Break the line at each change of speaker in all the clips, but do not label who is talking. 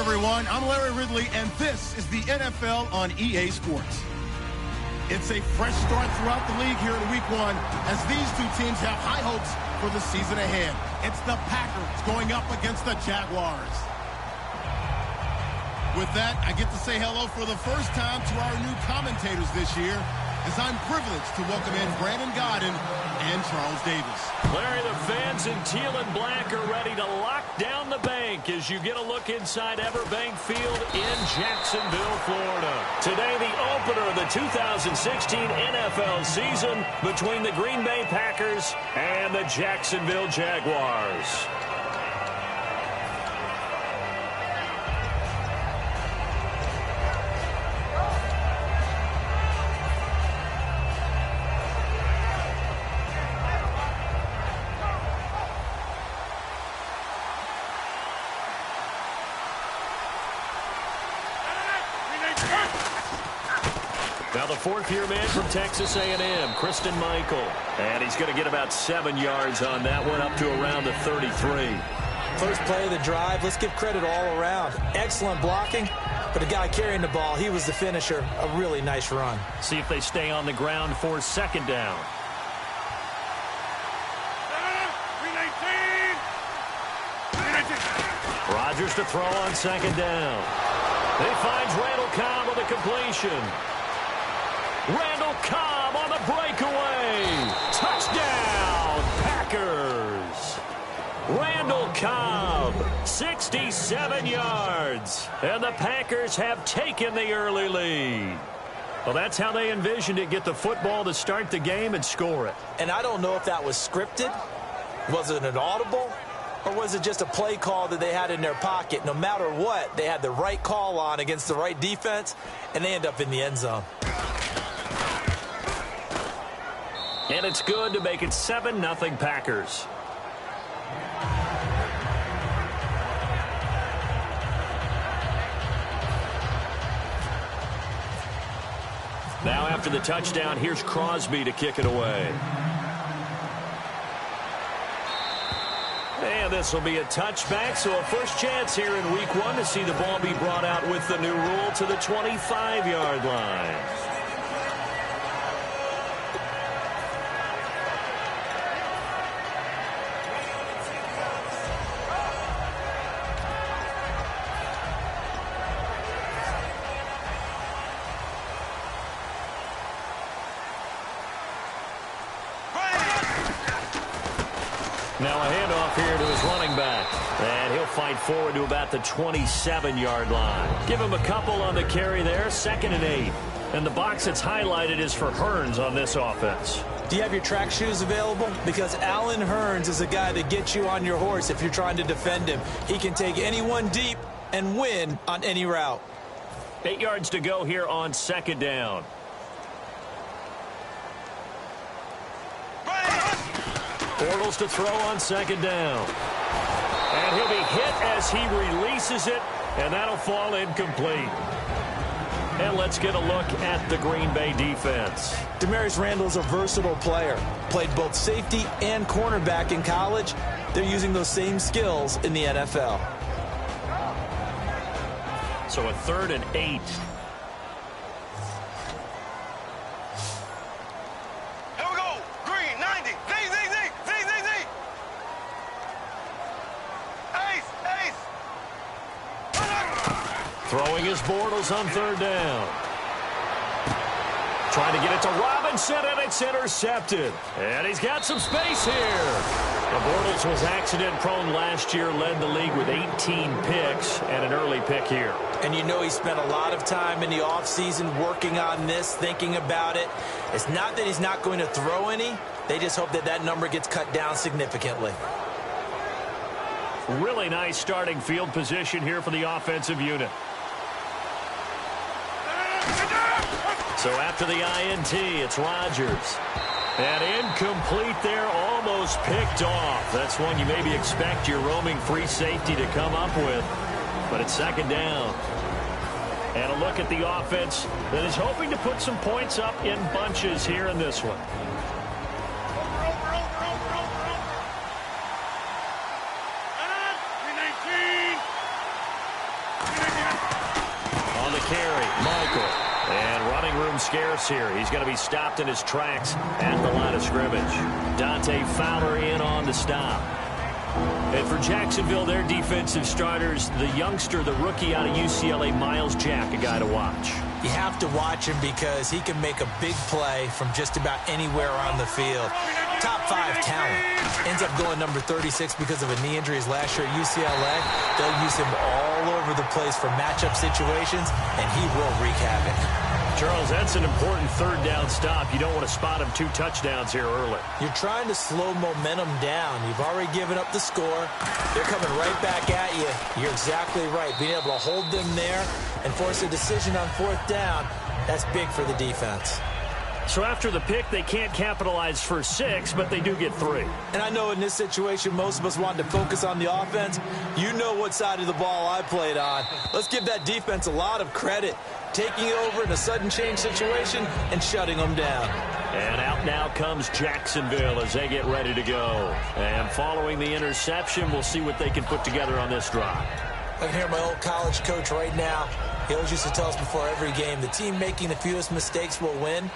everyone. I'm Larry Ridley, and this is the NFL on EA Sports. It's a fresh start throughout the league here in Week 1 as these two teams have high hopes for the season ahead. It's the Packers going up against the Jaguars. With that, I get to say hello for the first time to our new commentators this year, as I'm privileged to welcome in Brandon Godden and Charles Davis.
Larry, the fans in teal and black are ready to lock down the bank as you get a look inside Everbank Field in Jacksonville, Florida. Today, the opener of the 2016 NFL season between the Green Bay Packers and the Jacksonville Jaguars. Now the fourth-year man from Texas A&M, Christine Michael. And he's going to get about 7 yards on that one, up to around the 33.
First play of the drive, let's give credit all around. Excellent blocking, but the guy carrying the ball, he was the finisher. A really nice run.
See if they stay on the ground for second down. Rodgers to throw on second down. He finds Randall Cobb on the completion. Randall Cobb on the breakaway. Touchdown, Packers. Randall Cobb, 67 yards. And the Packers have taken the early lead. Well, that's how they envisioned it. Get the football to start the game and score it.
And I don't know if that was scripted. Was it an audible? Or was it just a play call that they had in their pocket? No matter what, they had the right call on against the right defense, and they end up in the end zone.
And it's good to make it 7-0 Packers. Now after the touchdown, here's Crosby to kick it away. And this will be a touchback, so a first chance here in Week 1 to see the ball be brought out with the new rule to the 25-yard line. Now a handoff here to his running back. And he'll fight forward to about the 27-yard line. Give him a couple on the carry there, 2nd and 8. And the box that's highlighted is for Hearns on this offense.
Do you have your track shoes available? Because Allen Hearns is a guy that gets you on your horse if you're trying to defend him. He can take anyone deep and win on any route.
8 yards to go here on second down. Bortles to throw on second down. And he'll be hit as he releases it, and that'll fall incomplete. And let's get a look at the Green Bay defense.
Demarius Randall is a versatile player. Played both safety and cornerback in college. They're using those same skills in the NFL.
So a 3rd and 8. Throwing his Bortles on 3rd down. Trying to get it to Robinson, and it's intercepted. And he's got some space here. The Bortles was accident-prone last year, led the league with 18 picks and an early pick here.
And you know he spent a lot of time in the offseason working on this, thinking about it. It's not that he's not going to throw any. They just hope that that number gets cut down significantly.
Really nice starting field position here for the offensive unit. So after the INT, it's Rodgers. And incomplete there, almost picked off. That's one you maybe expect your roaming free safety to come up with. But it's second down. And a look at the offense that is hoping to put some points up in bunches here in this one. carry. Michael. And running room scarce here. He's going to be stopped in his tracks at the line of scrimmage. Dante Fowler in on the stop. And for Jacksonville, their defensive starters, the youngster, the rookie out of UCLA, Miles Jack, a guy to watch.
You have to watch him because he can make a big play from just about anywhere on the field. Top 5 talent. Ends up going number 36 because of a knee injury his last year at UCLA. They'll use him all over the place for matchup situations, and he will wreak havoc.
Charles, that's an important third down stop. You don't want to spot him 2 touchdowns here early.
You're trying to slow momentum down. You've already given up the score. They're coming right back at you. You're exactly right. Being able to hold them there and force a decision on 4th down, that's big for the defense.
So after the pick, they can't capitalize for 6, but they do get 3.
And I know in this situation, most of us wanted to focus on the offense. You know what side of the ball I played on. Let's give that defense a lot of credit. Taking it over in a sudden change situation and shutting them down.
And out now comes Jacksonville as they get ready to go. And following the interception, we'll see what they can put together on this drive.
I can hear my old college coach right now. He always used to tell us before every game, the team making the fewest mistakes will win.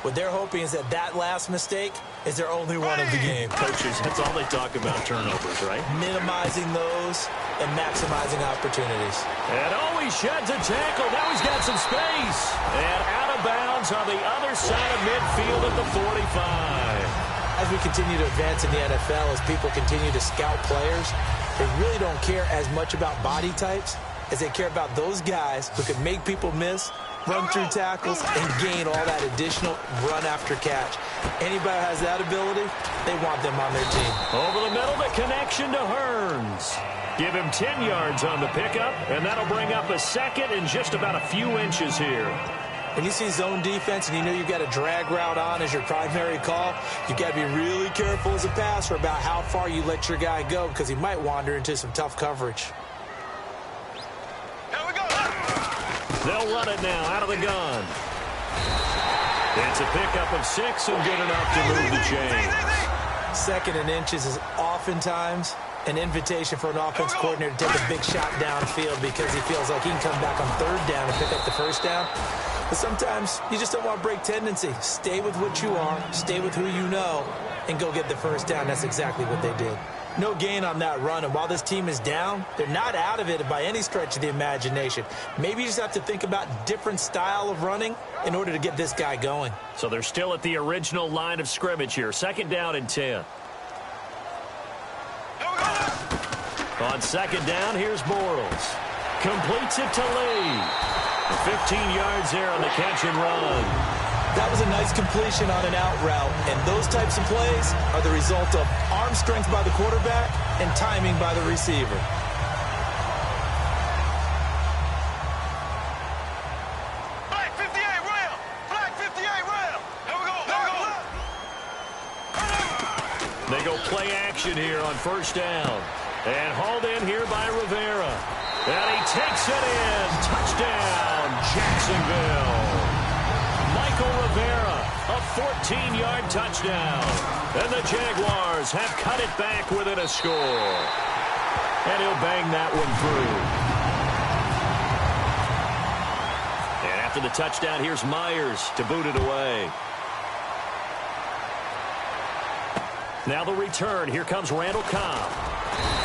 What they're hoping is that that last mistake is their only one of the game.
Coaches, that's all they talk about, turnovers, right?
Minimizing those and maximizing opportunities.
And he sheds a tackle. Now he's got some space. And out of bounds on the other side of midfield at the 45.
As we continue to advance in the NFL, as people continue to scout players, they really don't care as much about body types as they care about those guys who can make people miss, run through tackles, and gain all that additional run after catch. Anybody who has that ability, they want them on their team.
Over the middle, the connection to Hearns. Give him 10 yards on the pickup, and that'll bring up a second in just about a few inches here.
When you see zone defense and you know you've got a drag route on as your primary call, you've got to be really careful as a passer about how far you let your guy go because he might wander into some tough coverage.
They'll run it now out of the gun. It's a pickup of 6 and good enough to move the chains.
2nd and inches is oftentimes an invitation for an offense coordinator to take a big shot downfield because he feels like he can come back on 3rd down and pick up the 1st down. But sometimes you just don't want to break tendency. Stay with what you are, stay with who you know, and go get the 1st down. That's exactly what they did. No gain on that run, and while this team is down, they're not out of it by any stretch of the imagination. Maybe you just have to think about different style of running in order to get this guy going.
So they're still at the original line of scrimmage here. 2nd down and 10. On 2nd down, here's Bortles. Completes it to Lee. 15 yards there on the catch and run.
That was a nice completion on an out route, and those types of plays are the result of arm strength by the quarterback and timing by the receiver.
Flag 58 rail! Flag 58 rail! Here we go!
They go play action here on 1st down. And hauled in here by Rivera. And he takes it in. Touchdown, Jacksonville. Michael Rivera, a 14-yard touchdown. And the Jaguars have cut it back within a score. And he'll bang that one through. And after the touchdown, here's Myers to boot it away. Now the return. Here comes Randall Cobb.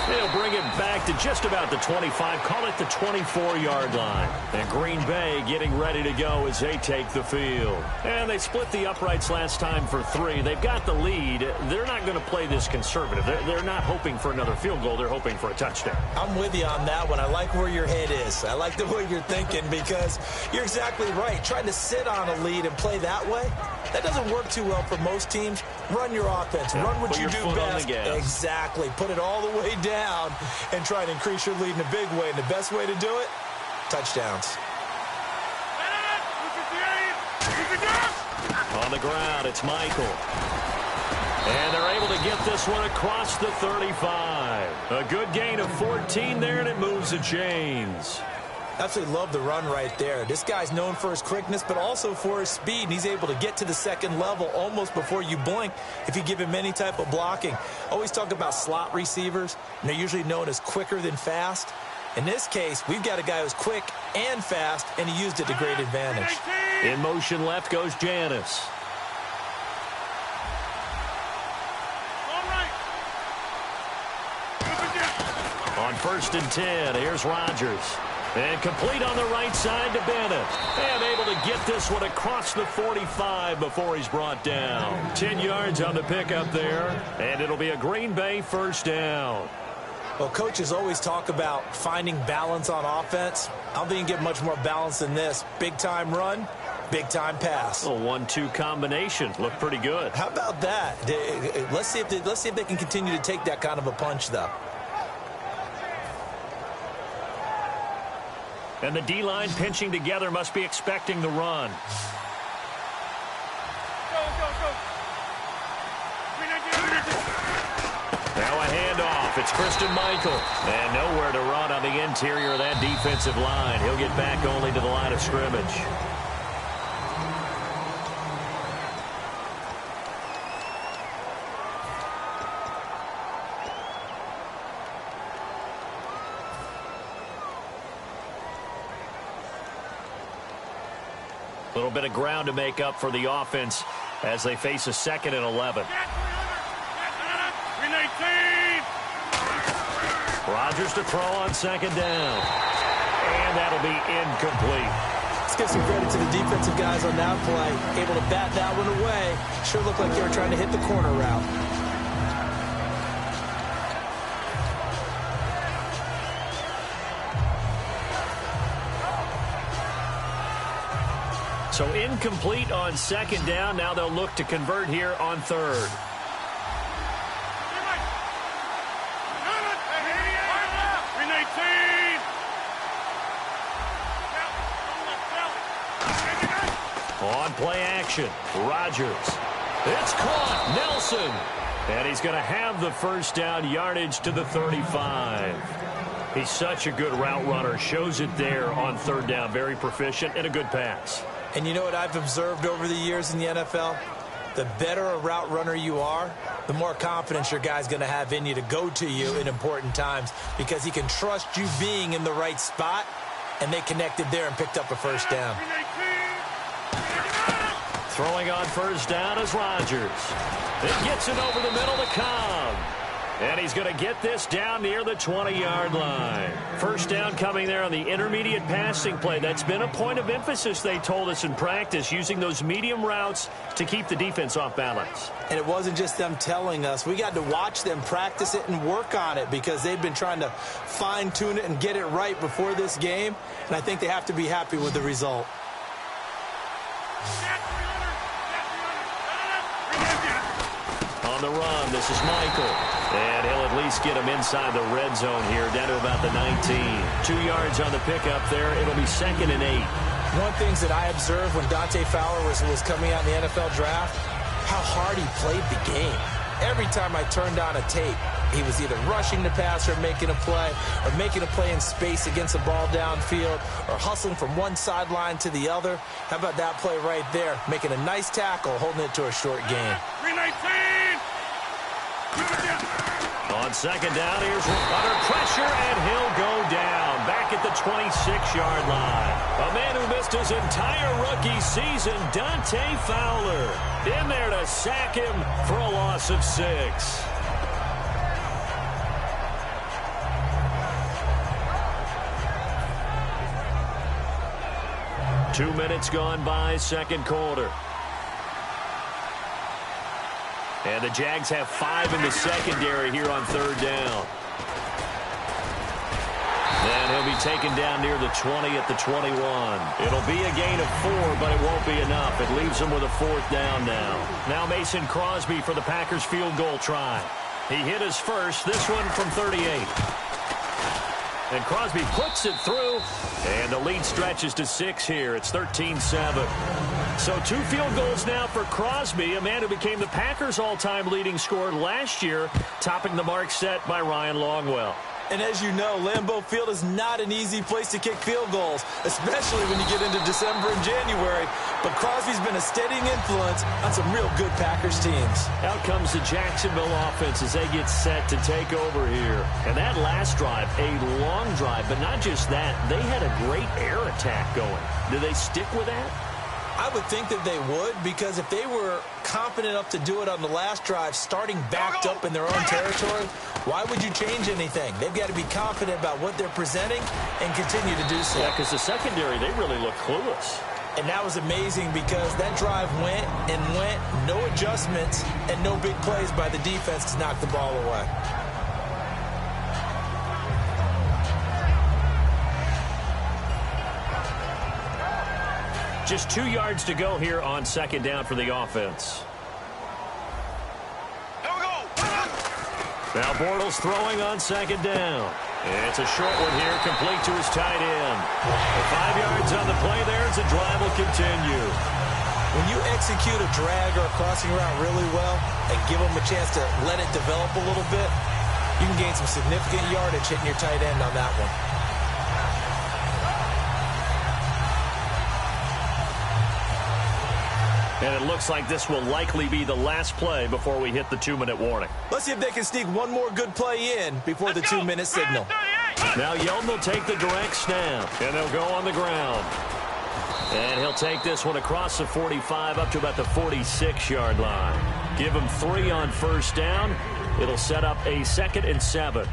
They'll bring it back to just about the 25, call it the 24-yard line. And Green Bay getting ready to go as they take the field. And they split the uprights last time for 3. They've got the lead. They're not going to play this conservative. They're not hoping for another field goal. They're hoping for a touchdown.
I'm with you on that one. I like where your head is. I like the way you're thinking because you're exactly right. Trying to sit on a lead and play that way, that doesn't work too well for most teams. Run your offense. Run what you do best. Exactly. Put it all the way down and try to increase your lead in a big way. And the best way to do it, touchdowns.
On the ground, it's Michael. And they're able to get this one across the 35. A good gain of 14 there, and it moves the chains.
Absolutely love the run right there. This guy's known for his quickness, but also for his speed, and he's able to get to the 2nd level almost before you blink if you give him any type of blocking. Always talk about slot receivers, and they're usually known as quicker than fast. In this case, we've got a guy who's quick and fast, and he used it to great advantage.
In motion left goes Janis. On 1st and 10, here's Rodgers. And complete on the right side to Bennett. And able to get this one across the 45 before he's brought down. 10 yards on the pickup there. And it'll be a Green Bay first down.
Well, coaches always talk about finding balance on offense. I don't think you can get much more balance than this. Big-time run, big-time pass.
A 1-2 combination. Looked pretty good.
How about that? Let's see if they can continue to take that kind of a punch, though.
And the D-line pinching together must be expecting the run. Now a handoff. It's Christian Michael. And nowhere to run on the interior of that defensive line. He'll get back only to the line of scrimmage. A little bit of ground to make up for the offense as they face a 2nd and 11. Rodgers to throw on 2nd down. And that'll be incomplete.
Let's give some credit to the defensive guys on that play. Able to bat that one away. Sure looked like they were trying to hit the corner route.
So incomplete on 2nd down. Now they'll look to convert here on 3rd. On play action, Rodgers. It's caught, Nelson. And he's going to have the first down, yardage to the 35. He's such a good route runner. Shows it there on 3rd down. Very proficient and a good pass.
And you know what I've observed over the years in the NFL? The better a route runner you are, the more confidence your guy's going to have in you to go to you in important times because he can trust you being in the right spot, and they connected there and picked up a first down.
Throwing on 1st down is Rodgers. It gets it over the middle to Cobb. And he's going to get this down near the 20-yard line. First down coming there on the intermediate passing play. That's been a point of emphasis, they told us in practice, using those medium routes to keep the defense off balance.
And it wasn't just them telling us. We got to watch them practice it and work on it because they've been trying to fine-tune it and get it right before this game. And I think they have to be happy with the result.
On the run, this is Michael. And he'll at least get him inside the red zone here, down to about the 19. 2 yards on the pickup there. It'll be 2nd and 8.
One of the things that I observed when Dante Fowler was coming out in the NFL draft, how hard he played the game. Every time I turned on a tape, he was either rushing the pass or making a play in space against the ball downfield, or hustling from one sideline to the other. How about that play right there? Making a nice tackle, holding it to a short gain.
319!
On 2nd down, here's under pressure, and he'll go down back at the 26-yard line. A man who missed his entire rookie season, Dante Fowler, in there to sack him for a loss of 6. Two minutes gone by, 2nd quarter. And the Jags have 5 in the secondary here on 3rd down. And he'll be taken down near the 20 at the 21. It'll be a gain of 4, but it won't be enough. It leaves him with a 4th down now. Now Mason Crosby for the Packers field goal try. He hit his first, this one from 38. And Crosby puts it through, and the lead stretches to 6 here. It's 13-7. So 2 field goals now for Crosby, a man who became the Packers' all-time leading scorer last year, topping the mark set by Ryan Longwell.
And as you know, Lambeau Field is not an easy place to kick field goals, especially when you get into December and January. but Crosby's been a steadying influence on some real good Packers teams.
Out comes the Jacksonville offense as they get set to take over here. And that last drive, a long drive, but not just that. They had a great air attack going. Do they stick with that?
I would think that they would, because if they were confident enough to do it on the last drive, starting backed up in their own territory, why would you change anything? They've got to be confident about what they're presenting and continue to do so.
Yeah, because the secondary, they really look clueless.
And that was amazing because that drive went and went, no adjustments, and no big plays by the defense to knock the ball away.
Just 2 yards to go here on second down for the offense.
Here we go.
Now Bortles throwing on second down. It's a short one here, complete to his tight end. 5 yards on the play there as the drive will continue.
When you execute a drag or a crossing route really well and give them a chance to let it develop a little bit, you can gain some significant yardage hitting your tight end on that one.
And it looks like this will likely be the last play before we hit the 2-minute warning.
Let's see if they can sneak one more good play in before the 2-minute signal.
Now Yeldon will take the direct snap, and they'll go on the ground. And he'll take this one across the 45 up to about the 46-yard line. Give him 3 on first down. It'll set up a 2nd and 7.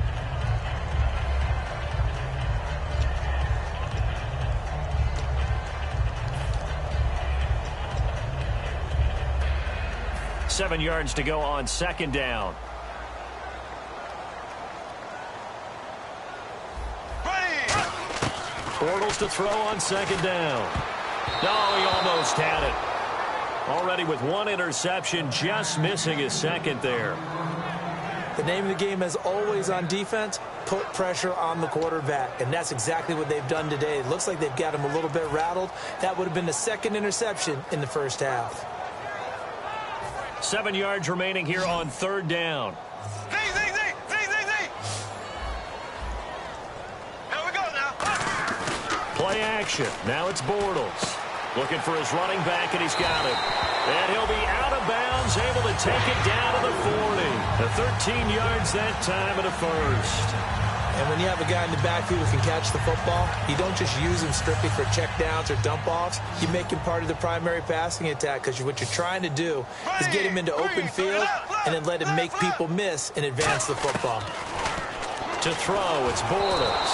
Seven yards to go on second down. Bortles to throw on second down. No, he almost had it. Already with 1 interception, just missing his second there.
The name of the game, as always on defense, put pressure on the quarterback. And that's exactly what they've done today. It looks like they've got him a little bit rattled. That would have been the 2nd interception in the first half.
7 yards remaining here on third down.
Z. Here we go now.
Play action. Now it's Bortles. Looking for his running back, and he's got it. And he'll be out of bounds, able to take it down to the 40. The 13 yards that time of the first.
And when you have a guy in the backfield who can catch the football, you don't just use him strictly for checkdowns or dump-offs. You make him part of the primary passing attack, because what you're trying to do is get him into open field and then let him make people miss and advance the football.
To throw, it's Bortles.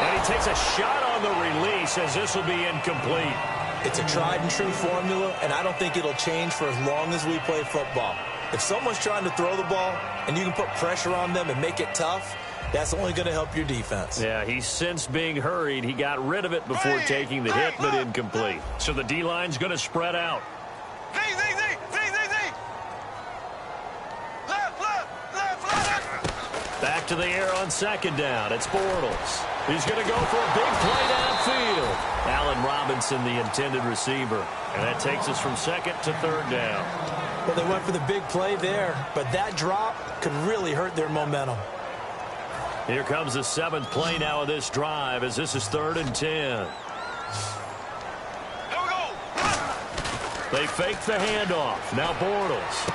And he takes a shot on the release as this will be incomplete.
It's a tried-and-true formula, and I don't think it'll change for as long as we play football. If someone's trying to throw the ball and you can put pressure on them and make it tough, that's only going to help your defense.
Yeah, he's since being hurried. He got rid of it before taking the hit, but incomplete. So the D-line's going to spread out.
Z. Left.
Back to the air on second down. It's Bortles. He's going to go for a big play downfield. Allen Robinson, the intended receiver. And that takes us from 2nd to 3rd down.
Well, they went for the big play there, but that drop could really hurt their momentum.
Here comes the 7th play now of this drive as this is 3rd and 10.
Here we go.
They fake the handoff. Now Bortles.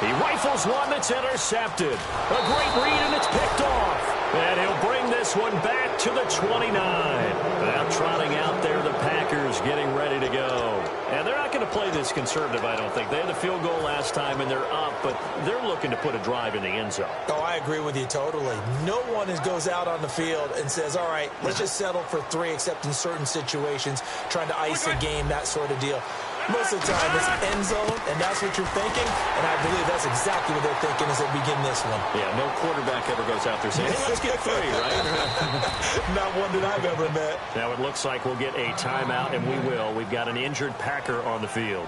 He rifles one that's intercepted. A great read, and it's picked off. And he'll bring this one back to the 29. Now trotting out there, the Packers getting ready to go. And they're not going to play this conservative, I don't think. They had the field goal last time, and they're up, but they're looking to put a drive in the end zone.
Oh, I agree with you totally. No one goes out on the field and says, all right, let's just settle for 3, except in certain situations, trying to ice a game, that sort of deal. Most of the time, it's end zone, and that's what you're thinking, and I believe that's exactly what they're thinking as they begin this one.
Yeah, no quarterback ever goes out there saying, hey, let's get 3, right?
Not one that I've ever met.
Now it looks like we'll get a timeout, and we will. We've got an injured Packer on the field.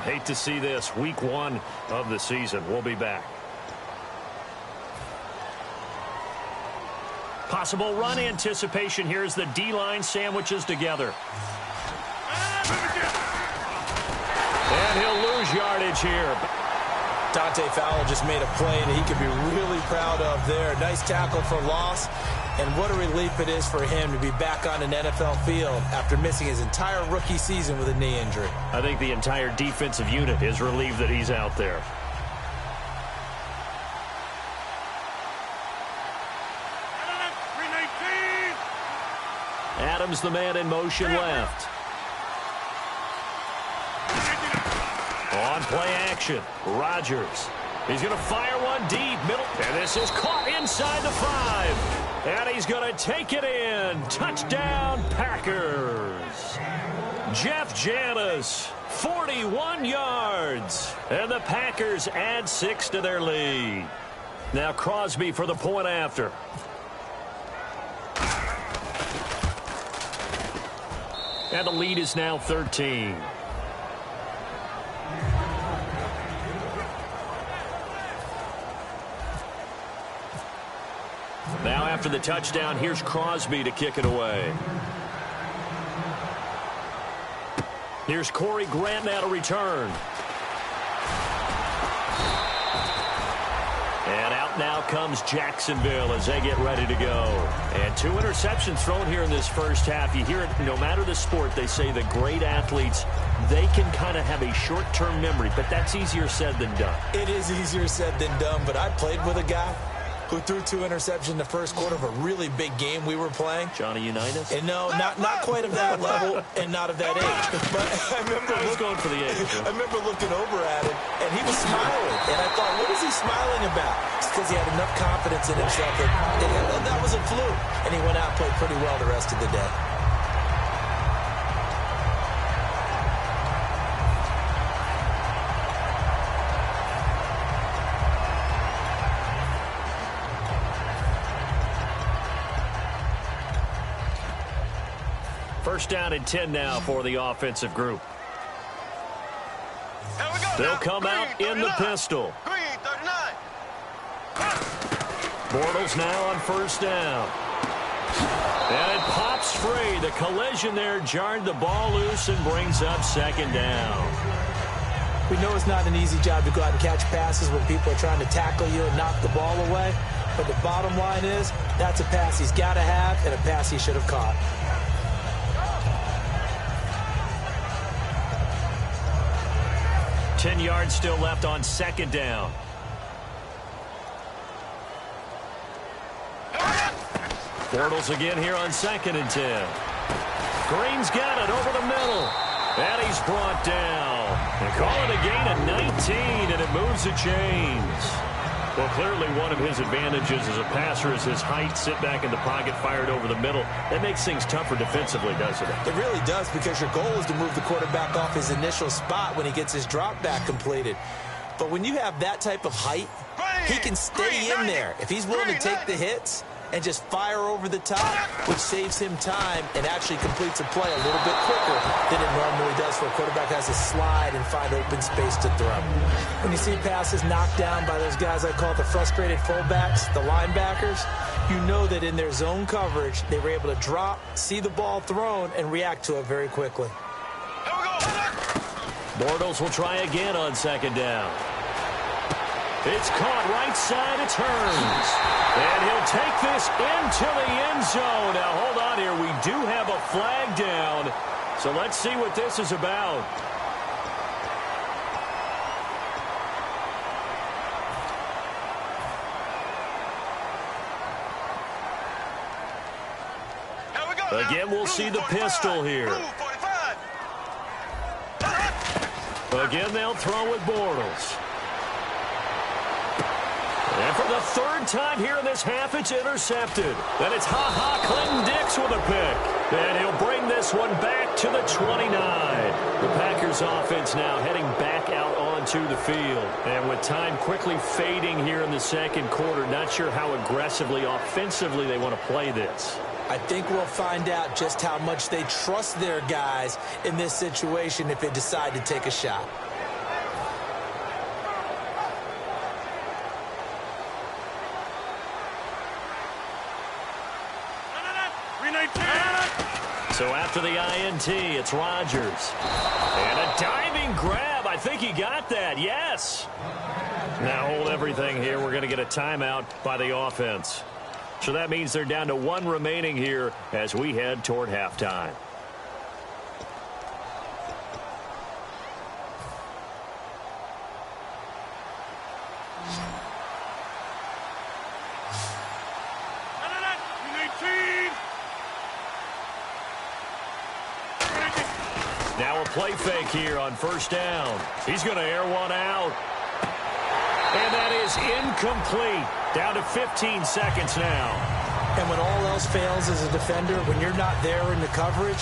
Hate to see this. Week 1 of the season. We'll be back. Possible run anticipation here as the D-line sandwiches together. And he'll lose yardage here.
Dante Fowler just made a play that he could be really proud of there. Nice tackle for loss. And what a relief it is for him to be back on an NFL field after missing his entire rookie season with a knee injury.
I think the entire defensive unit is relieved that he's out there. Adams, the man in motion left. On play action, Rodgers. He's going to fire one deep, middle, and this is caught inside the 5. And he's going to take it in. Touchdown, Packers. Jeff Janis, 41 yards. And the Packers add 6 to their lead. Now Crosby for the point after. And the lead is now 13. Now after the touchdown, here's Crosby to kick it away. Here's Corey Grant now to return. And out now comes Jacksonville as they get ready to go. And 2 interceptions thrown here in this first half. You hear it, no matter the sport, they say the great athletes, they can kind of have a short-term memory, but that's easier said than done.
It is easier said than done, but I played with a guy who threw 2 interceptions in the first quarter of a really big game we were playing.
Johnny Unitas?
And no, not quite of that level and not of that age. But I remember
going for the age.
I remember looking over at him, and he was smiling. And I thought, what is he smiling about? It's because he had enough confidence in himself that was a fluke. And he went out and played pretty well the rest of the day.
First down and 10 now for the offensive group. They'll come out in the pistol.
Green, 39.
Bortles now on first down. And it pops free. The collision there jarred the ball loose and brings up second down.
We know it's not an easy job to go out and catch passes when people are trying to tackle you and knock the ball away. But the bottom line is, that's a pass he's got to have and a pass he should have caught.
$10 yards still left on second down. Bortles again here on 2nd and 10. Green's got it over the middle. And he's brought down. They call it a gain of 19, and it moves the chains. Well, clearly one of his advantages as a passer is his height. Sit back in the pocket, fired over the middle. That makes things tougher defensively, doesn't it?
It really does, because your goal is to move the quarterback off his initial spot when he gets his drop back completed. But when you have that type of height, he can stay in there if he's willing to take the hits and just fire over the top, which saves him time and actually completes a play a little bit quicker than it normally does for a quarterback who has to slide and find open space to throw. When you see passes knocked down by those guys I call the frustrated fullbacks, the linebackers, you know that in their zone coverage, they were able to drop, see the ball thrown, and react to it very quickly.
Here we go.
Bortles will try again on second down. It's caught right side, it turns. And he'll take this into the end zone. Now, hold on here. We do have a flag down. So let's see what this is about. Again, we'll see the pistol here. Again, they'll throw with Bortles. And for the 3rd time here in this half, it's intercepted. And it's Clinton Dix with a pick. And he'll bring this one back to the 29. The Packers offense now heading back out onto the field. And with time quickly fading here in the second quarter, not sure how aggressively, offensively they want to play this.
I think we'll find out just how much they trust their guys in this situation if they decide to take a shot.
So after the INT, it's Rodgers. And a diving grab. I think he got that. Yes. Now hold everything here. We're going to get a timeout by the offense. So that means they're down to 1 remaining here as we head toward halftime. Now a play fake here on first down. He's going to air one out. And that is incomplete. Down to 15 seconds now.
And when all else fails as a defender, when you're not there in the coverage,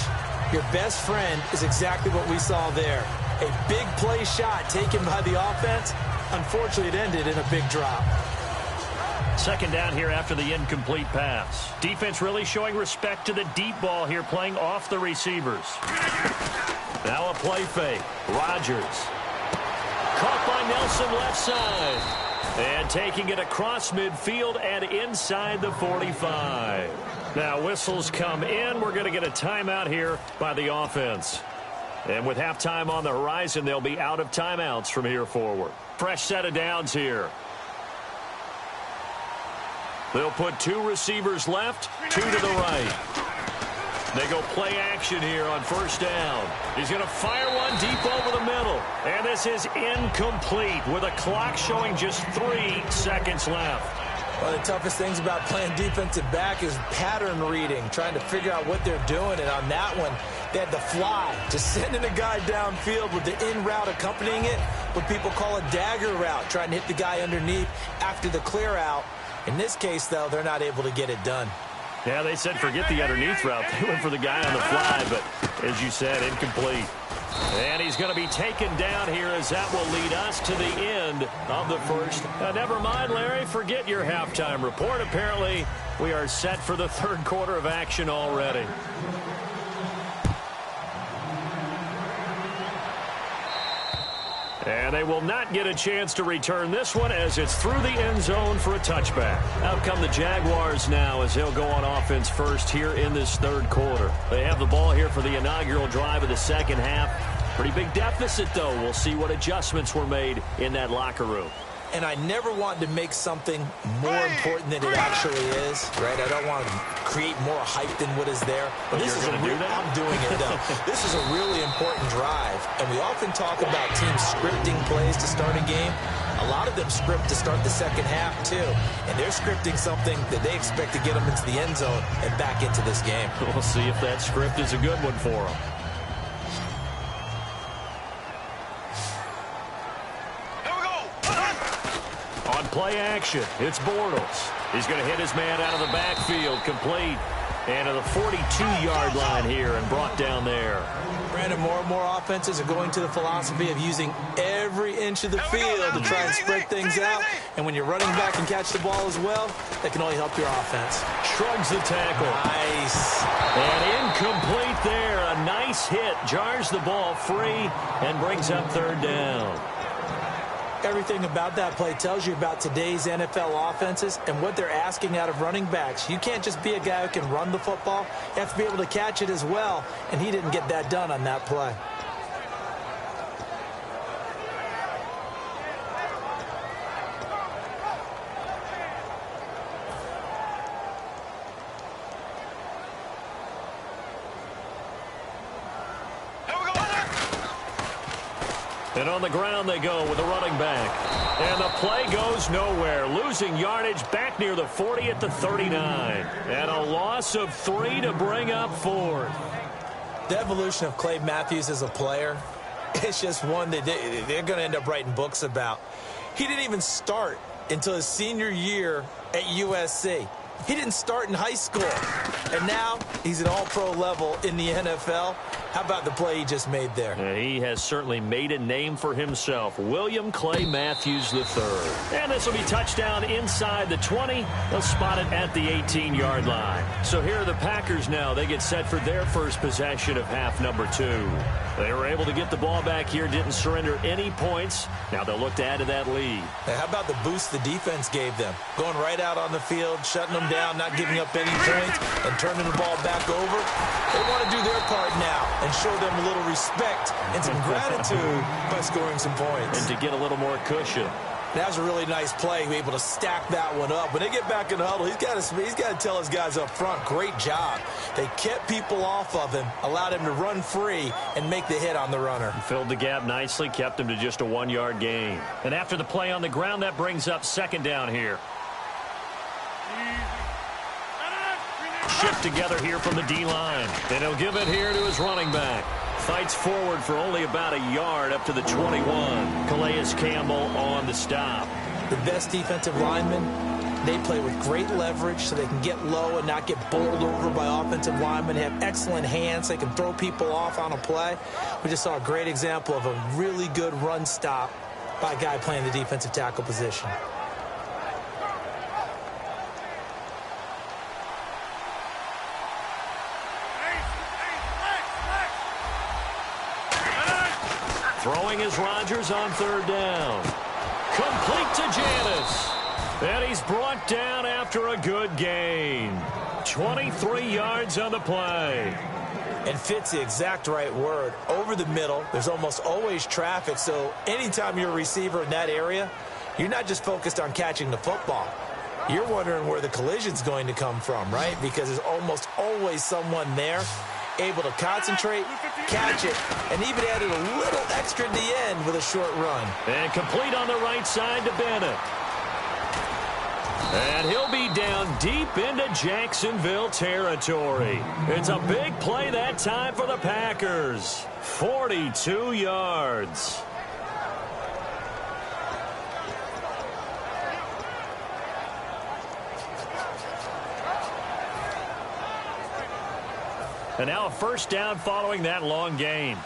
your best friend is exactly what we saw there. A big play shot taken by the offense. Unfortunately, it ended in a big drop.
Second down here after the incomplete pass. Defense really showing respect to the deep ball here, playing off the receivers. Now a play fake. Rodgers. Caught by Nelson left side. And taking it across midfield and inside the 45. Now whistles come in. We're going to get a timeout here by the offense. And with halftime on the horizon, they'll be out of timeouts from here forward. Fresh set of downs here. They'll put 2 receivers left, 2 to the right. They go play action here on first down. He's going to fire one deep over the middle. And this is incomplete with a clock showing just 3 seconds left.
One of the toughest things about playing defensive back is pattern reading, trying to figure out what they're doing. And on that one, they had the fly, just sending a guy downfield with the in route accompanying it, what people call a dagger route, trying to hit the guy underneath after the clear out. In this case, though, they're not able to get it done.
Yeah, they said forget the underneath route. They went for the guy on the fly, but as you said, incomplete. And he's going to be taken down here as that will lead us to the end of the first. Never mind, Larry, forget your halftime report. Apparently, we are set for the third quarter of action already. And they will not get a chance to return this one as it's through the end zone for a touchback. Out come the Jaguars now as they'll go on offense first here in this third quarter. They have the ball here for the inaugural drive of the second half. Pretty big deficit, though. We'll see what adjustments were made in that locker room.
And I never want to make something more important than it actually is, right? I don't want to create more hype than what is there. But this is I'm doing it, though. This is a really important drive. And we often talk about teams scripting plays to start a game. A lot of them script to start the second half, too. And they're scripting something that they expect to get them into the end zone and back into this game.
We'll see if that script is a good one for them. Play action. It's Bortles. He's going to hit his man out of the backfield. Complete. And to the 42-yard line here and brought down there.
Brandon, more and more offenses are going to the philosophy of using every inch of the field to try and spread things out. And when you're running back and catch the ball as well, that can only help your offense.
Shrugs the tackle.
Nice.
And incomplete there. A nice hit. Jars the ball free and brings up third down.
Everything about that play tells you about today's NFL offenses and what they're asking out of running backs. You can't just be a guy who can run the football. You have to be able to catch it as well, and he didn't get that done on that play.
And on the ground they go with a running back. And the play goes nowhere. Losing yardage back near the 40 at the 39. And a loss of 3 to bring up 4th.
The evolution of Clay Matthews as a player, it's just one that they're going to end up writing books about. He didn't even start until his senior year at USC. He didn't start in high school. And now he's at all-pro level in the NFL. How about the play he just made there?
He has certainly made a name for himself. William Clay Matthews III. And this will be touchdown inside the 20. They'll spot it at the 18-yard line. So here are the Packers now. They get set for their first possession of half number 2. They were able to get the ball back here, didn't surrender any points. Now they'll look to add to that lead.
Now, how about the boost the defense gave them? Going right out on the field, shutting them down, not giving up any points, and turning the ball back over. They want to do their part now and show them a little respect and some gratitude by scoring some points.
And to get a little more cushion.
That was a really nice play, able to stack that one up. When they get back in the huddle, he's got to tell his guys up front, great job. They kept people off of him, allowed him to run free and make the hit on the runner.
Filled the gap nicely, kept him to just a 1-yard gain. And after the play on the ground, that brings up second down here. Shift together here from the D-line. And he'll give it here to his running back. Fights forward for only about a yard up to the 21. Calais Campbell on the stop.
The best defensive linemen, they play with great leverage so they can get low and not get bowled over by offensive linemen. They have excellent hands. They can throw people off on a play. We just saw a great example of a really good run stop by a guy playing the defensive tackle position.
Throwing is Rodgers on third down. Complete to Janis. And he's brought down after a good gain. 23 yards on the play.
And fits the exact right word. Over the middle, there's almost always traffic, so anytime you're a receiver in that area, you're not just focused on catching the football. You're wondering where the collision's going to come from, right? Because there's almost always someone there able to concentrate, catch it, and even added a little extra at the end with a short run.
And complete on the right side to Bennett. And he'll be down deep into Jacksonville territory. It's a big play that time for the Packers. 42 yards. And now a first down following that long gain.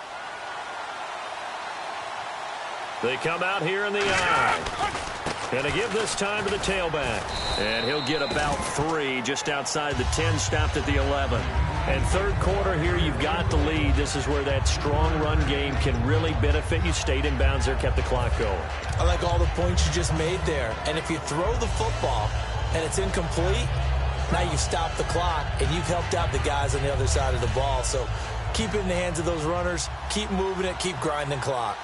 They come out here in the eye. Going to give this time to the tailback. And he'll get about 3 just outside the 10, stopped at the 11. And third quarter here, you've got the lead. This is where that strong run game can really benefit you. Stayed in bounds there, kept the clock going.
I like all the points you just made there. And if you throw the football and it's incomplete, now you've stopped the clock, and you've helped out the guys on the other side of the ball. So keep it in the hands of those runners. Keep moving it. Keep grinding clock.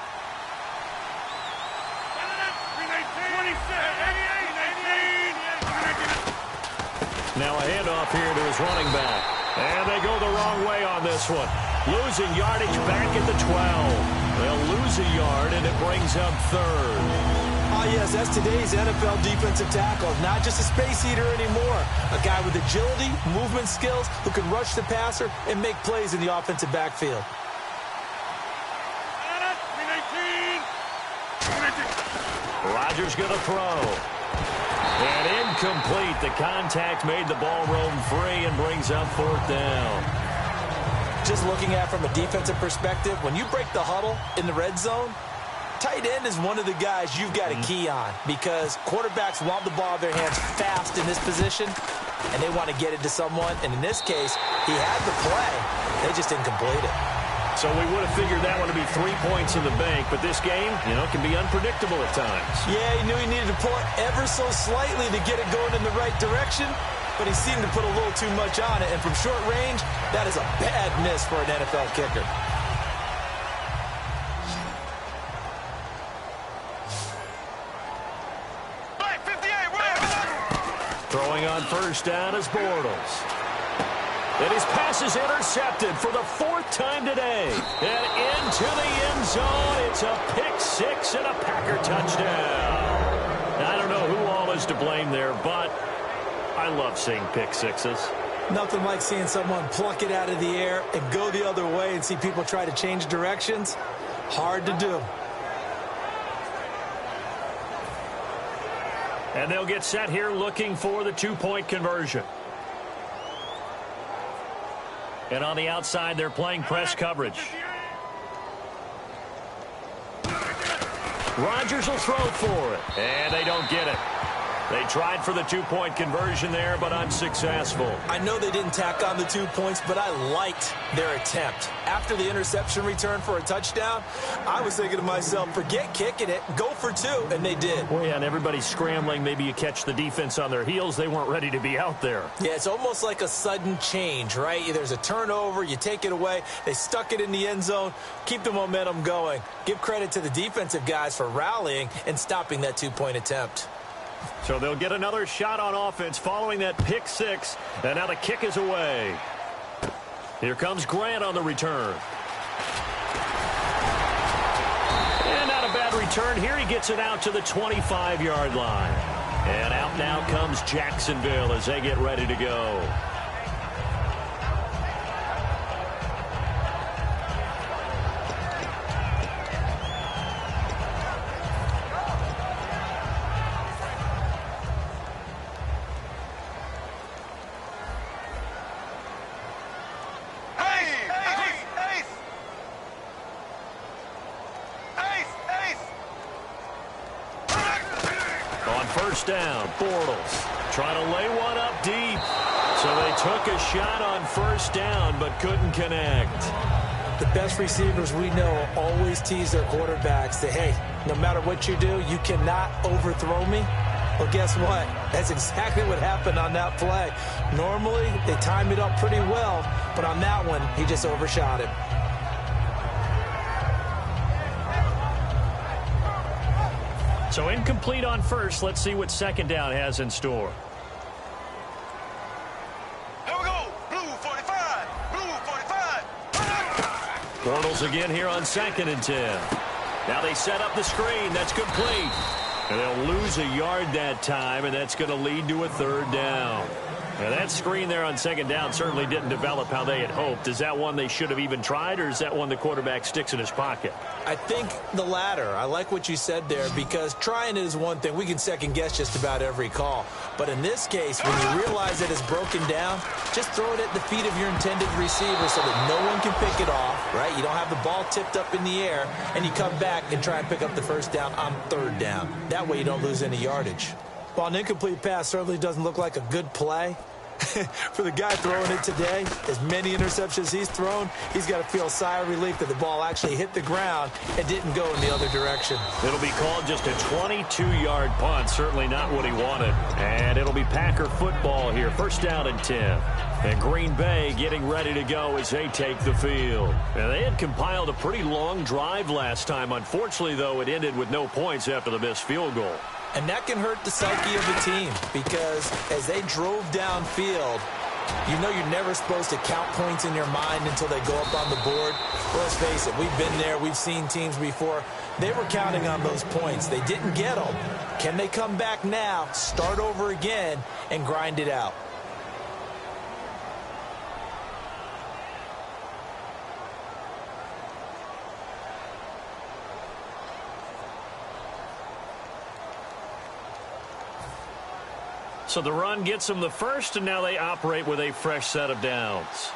Now a handoff here to his running back. And they go the wrong way on this one. Losing yardage back at the 12. They'll lose a yard, and it brings up third.
Oh, yes, that's today's NFL defensive tackle. Not just a space eater anymore. A guy with agility, movement skills, who can rush the passer and make plays in the offensive backfield.
Rodgers going to throw. And incomplete. The contact made the ball roam free and brings up fourth down.
Just looking at it from a defensive perspective, when you break the huddle in the red zone, tight end is one of the guys you've got to key on because quarterbacks want the ball in their hands fast in this position, and they want to get it to someone. And in this case, he had the play. They just didn't complete it.
So we would have figured that one to be 3 points in the bank, but this game, can be unpredictable at times.
Yeah, he knew he needed to pull it ever so slightly to get it going in the right direction, but he seemed to put a little too much on it. And from short range, that is a bad miss for an NFL kicker.
Throwing on first down is Bortles. And his pass is intercepted for the 4th time today. And into the end zone. It's a pick 6 and a Packer touchdown. I don't know who all is to blame there, but I love seeing pick sixes.
Nothing like seeing someone pluck it out of the air and go the other way and see people try to change directions. Hard to do.
And they'll get set here looking for the 2-point conversion. And on the outside, they're playing press coverage. Rodgers will throw for it. And they don't get it. They tried for the two-point conversion there, but unsuccessful.
I know they didn't tack on the 2 points, but I liked their attempt. After the interception return for a touchdown, I was thinking to myself, forget kicking it, go for 2, and they did.
Well, yeah, and everybody's scrambling. Maybe you catch the defense on their heels. They weren't ready to be out there.
Yeah, it's almost like a sudden change, right? There's a turnover, you take it away, they stuck it in the end zone, keep the momentum going. Give credit to the defensive guys for rallying and stopping that 2-point attempt.
So they'll get another shot on offense following that pick 6, and now the kick is away. Here comes Grant on the return. And not a bad return. Here he gets it out to the 25-yard line. And out now comes Jacksonville as they get ready to go. First down, Bortles trying to lay one up deep. So they took a shot on first down but couldn't connect.
The best receivers we know always tease their quarterbacks that, hey, no matter what you do, you cannot overthrow me. Well, guess what? That's exactly what happened on that play. Normally, they time it up pretty well, but on that one, he just overshot him.
So incomplete on first. Let's see what second down has in store.
Here we go. Blue 45. Blue 45.
Bortles again here on 2nd and 10. Now they set up the screen. That's complete. And they'll lose a yard that time, and that's going to lead to a 3rd down. Now that screen there on 2nd down certainly didn't develop how they had hoped. Is that one they should have even tried, or is that one the quarterback sticks in his pocket?
I think the latter. I like what you said there, because trying it is one thing. We can second-guess just about every call. But in this case, when you realize that it's broken down, just throw it at the feet of your intended receiver so that no one can pick it off, right? You don't have the ball tipped up in the air, and you come back and try and pick up the first down on 3rd down. That way you don't lose any yardage. While an incomplete pass certainly doesn't look like a good play, for the guy throwing it today, as many interceptions he's thrown, he's got to feel a sigh of relief that the ball actually hit the ground and didn't go in the other direction.
It'll be called just a 22-yard punt. Certainly not what he wanted. And it'll be Packer football here. 1st down and 10. And Green Bay getting ready to go as they take the field. And they had compiled a pretty long drive last time. Unfortunately, though, it ended with no points after the missed field goal.
And that can hurt the psyche of the team, because as they drove downfield, you know you're never supposed to count points in your mind until they go up on the board. Well, let's face it, we've been there. We've seen teams before. They were counting on those points. They didn't get them. Can they come back now, start over again, and grind it out?
So the run gets them the first, and now they operate with a fresh set of downs.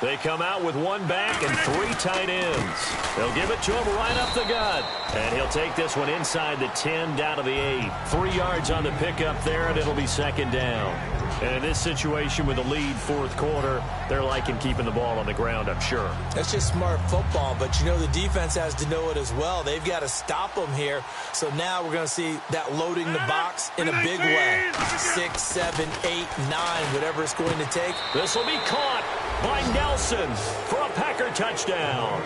They come out with one back and 3 tight ends. They'll give it to him right up the gut. And he'll take this one inside the 10 down to the 8. 3 yards on the pickup there, and it'll be 2nd down. And in this situation with the lead 4th quarter, they're liking keeping the ball on the ground, I'm sure.
That's just smart football, but you know the defense has to know it as well. They've got to stop them here. So now we're going to see that loading the box in a big way. 6, 7, 8, 9, whatever it's going to take.
This will be caught by Nelson for a Packer touchdown.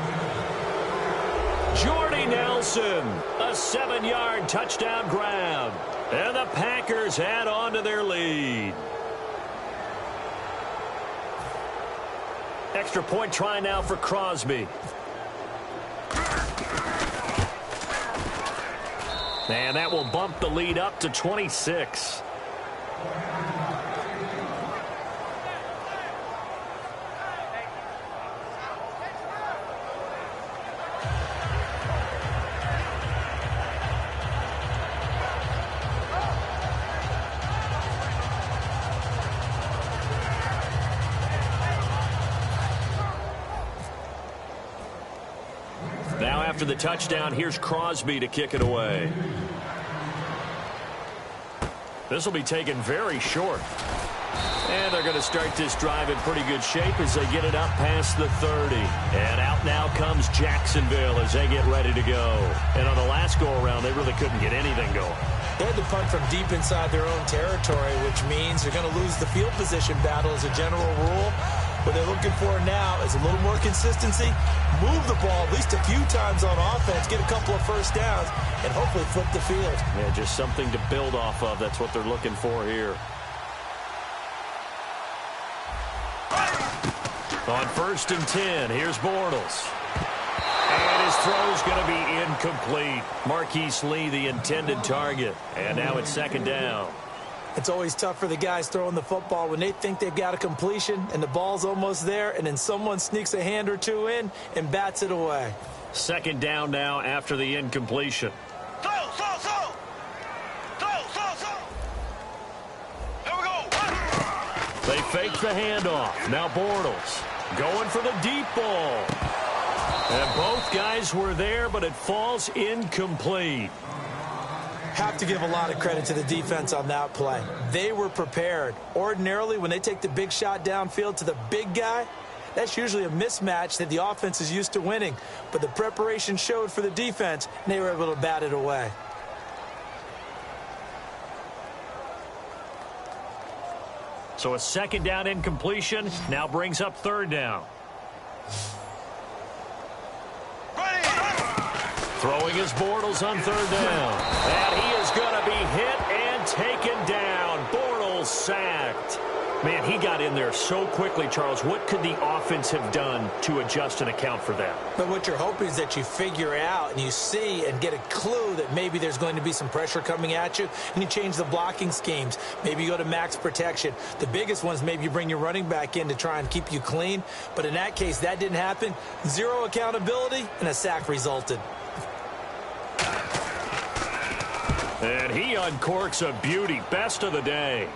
Jordy Nelson, a 7-yard touchdown grab. And the Packers add on to their lead. Extra point try now for Crosby. And that will bump the lead up to 26. After the touchdown, here's Crosby to kick it away. This will be taken very short. And they're going to start this drive in pretty good shape as they get it up past the 30. And out now comes Jacksonville as they get ready to go. And on the last go-around, they really couldn't get anything going.
They had to punt from deep inside their own territory, which means they're going to lose the field position battle as a general rule. What they're looking for now is a little more consistency, move the ball at least a few times on offense, get a couple of first downs, and hopefully flip the field.
Yeah, just something to build off of. That's what they're looking for here. On 1st and 10, here's Bortles. And his throw's going to be incomplete. Marquise Lee, the intended target. And now it's 2nd down.
It's always tough for the guys throwing the football when they think they've got a completion and the ball's almost there, and then someone sneaks a hand or two in and bats it away.
2nd down now after the incompletion.
Throw. Here we go.
They fake the handoff. Now Bortles going for the deep ball. And both guys were there, but it falls incomplete.
Have to give a lot of credit to the defense on that play. They were prepared. Ordinarily, when they take the big shot downfield to the big guy, that's usually a mismatch that the offense is used to winning. But the preparation showed for the defense, and they were able to bat it away.
So a 2nd down incompletion now brings up 3rd down. Throwing his Bortles on 3rd down. And he is going to be hit and taken down. Bortles sacked. Man, he got in there so quickly, Charles. What could the offense have done to adjust and account for that?
But what you're hoping is that you figure out and you see and get a clue that maybe there's going to be some pressure coming at you, and you change the blocking schemes. Maybe you go to max protection. The biggest one is maybe you bring your running back in to try and keep you clean. But in that case, that didn't happen. Zero accountability, and a sack resulted.
And he uncorks a beauty. Best of the day.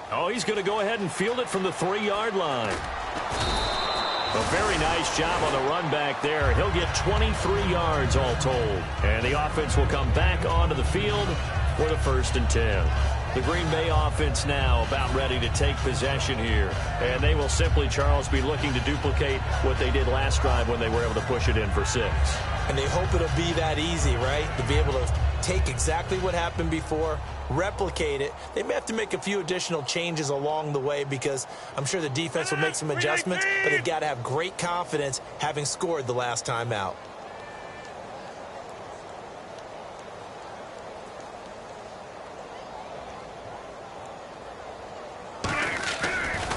Oh, he's going to go ahead and field it from the 3-yard line. A very nice job on the run back there. He'll get 23 yards all told. And the offense will come back onto the field for the 1st and 10. The Green Bay offense now about ready to take possession here. And they will simply, Charles, be looking to duplicate what they did last drive when they were able to push it in for 6.
And they hope it'll be that easy, right? To be able to take exactly what happened before, replicate it. They may have to make a few additional changes along the way because I'm sure the defense will make some adjustments, but they've got to have great confidence having scored the last time out.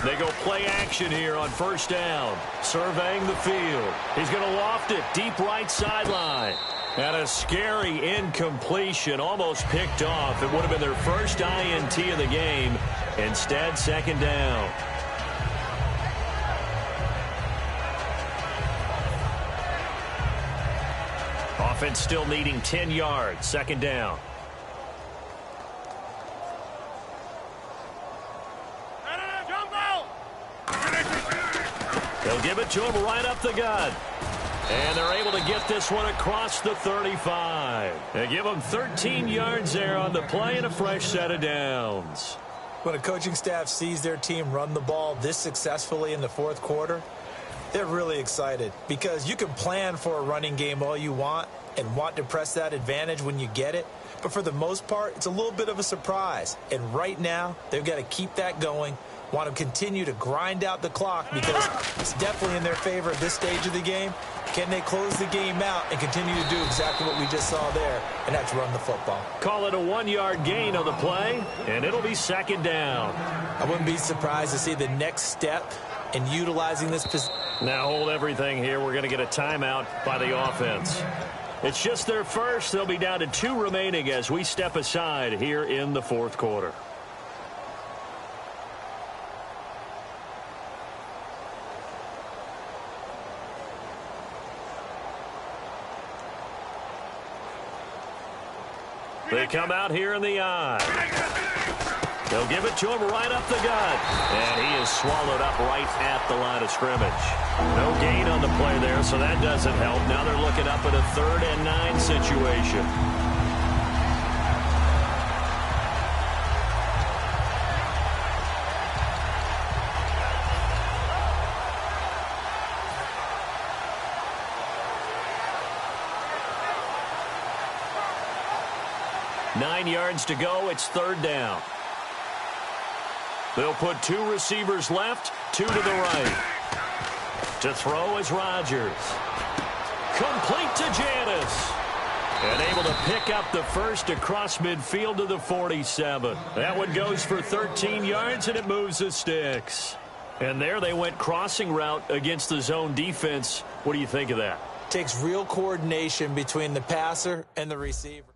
They go play action here on 1st down. Surveying the field. He's going to loft it deep right sideline. And a scary incompletion, almost picked off. It would have been their first INT of the game. Instead, 2nd down. Offense still needing 10 yards. 2nd down. They'll give it to him right up the gut. And they're able to get this one across the 35. They give him 13 yards there on the play and a fresh set of downs.
When a coaching staff sees their team run the ball this successfully in the 4th quarter, they're really excited because you can plan for a running game all you want and want to press that advantage when you get it. But for the most part, it's a little bit of a surprise. And right now, they've got to keep that going. Want to continue to grind out the clock because it's definitely in their favor at this stage of the game. Can they close the game out and continue to do exactly what we just saw there, and that's run the football?
Call it a 1-yard gain on the play, and it'll be 2nd down.
I wouldn't be surprised to see the next step in utilizing this position.
Now hold everything here. We're going to get a timeout by the offense. It's just their first. They'll be down to 2 remaining as we step aside here in the 4th quarter. They come out here in the eye. They'll give it to him right up the gut. And he is swallowed up right at the line of scrimmage. No gain on the play there, so that doesn't help. Now they're looking up at a 3rd and 9 situation. 9 yards to go. It's third down. They'll put 2 receivers left, 2 to the right. To throw is Rodgers. Complete to Janis. And able to pick up the first across midfield to the 47. That one goes for 13 yards, and it moves the sticks. And there they went crossing route against the zone defense. What do you think of that?
Takes real coordination between the passer and the receiver.